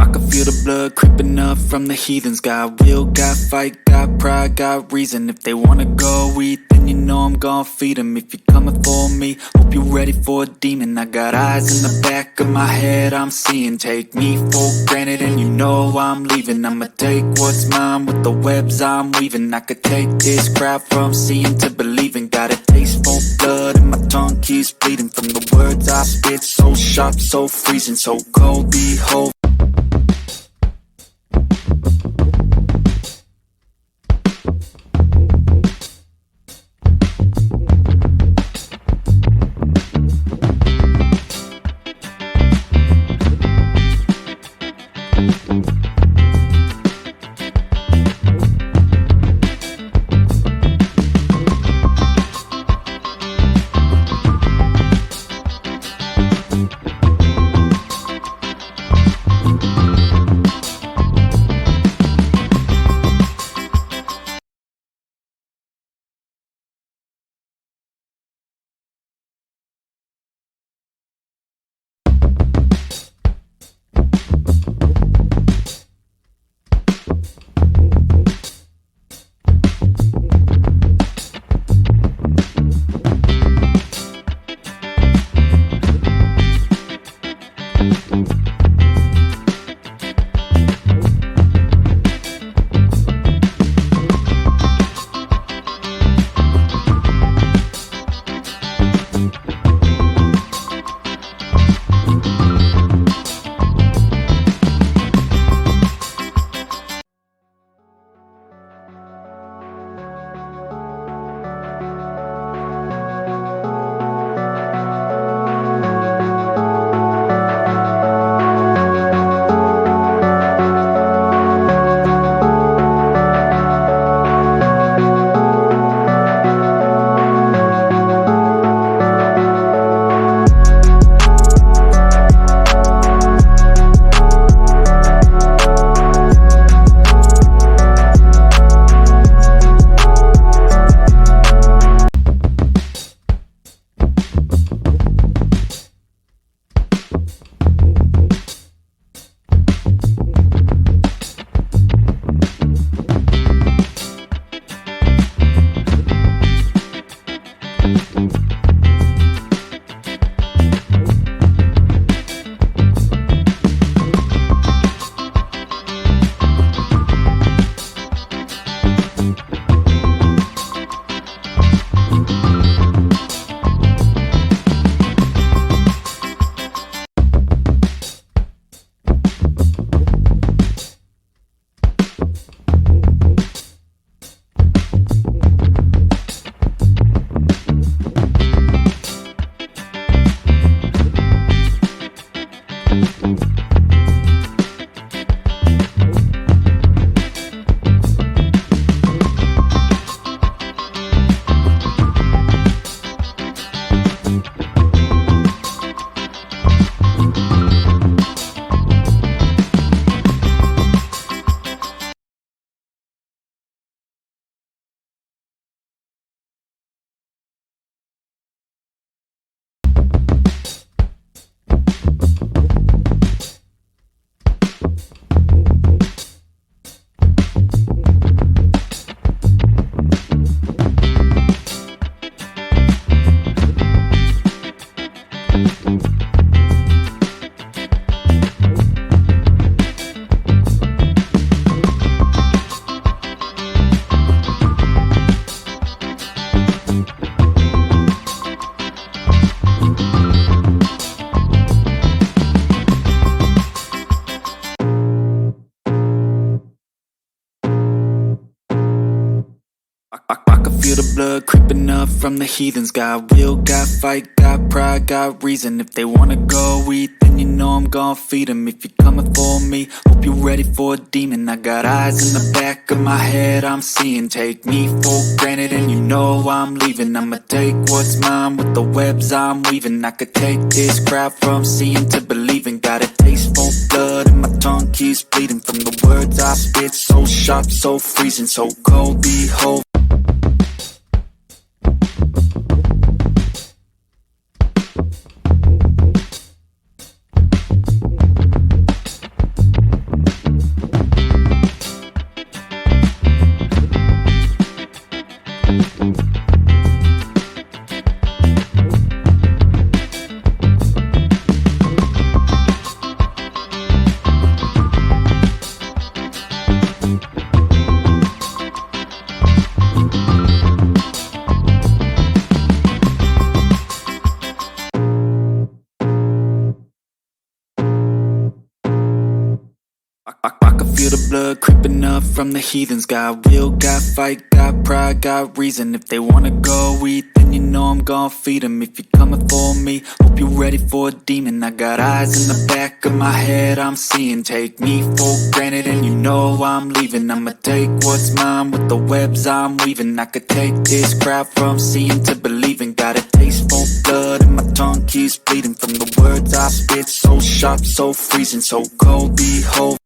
I can feel the blood creeping up from the heathens. Got will, got fight, got pride, got reason. If they wanna go eat, then you know I'm gon' feed them. If you're coming for me, hope you're ready for a demon. I got eyes in the back of my head, I'm seeing. Take me for granted and you know I'm leaving. I'ma take what's mine with the webs I'm weaving. I could take this crowd from seeing to believing. Got a taste for blood and my tongue keeps bleeding. From the words I spit, so sharp, so freezing, so cold, behold. the blood creeping up from the heathens. Got will, got fight, got pride, got reason. If they wanna go eat, then you know I'm gon' feed them. If you're coming for me, hope you're ready for a demon. I got eyes in the back of my head, I'm seeing. Take me for granted and you know I'm leaving. I'ma take what's mine with the webs I'm weaving. I could take this crowd from seeing to believing. Got a taste for blood and my tongue keeps bleeding. From the words I spit, so sharp, so freezing, so cold, behold. I can feel the blood creeping up from the heathens. Got will, got fight, got pride, got reason. If they wanna go eat, then you know I'm gon' feed them. If you're coming for me, hope you're ready for a demon. I got eyes in the back of my head, I'm seeing. Take me for granted and you know I'm leaving. I'ma take what's mine with the webs I'm weaving. I could take this crowd from seeing to believing. Got a taste for blood and my tongue keeps bleeding. From the words I spit, so sharp, so freezing, so cold, behold.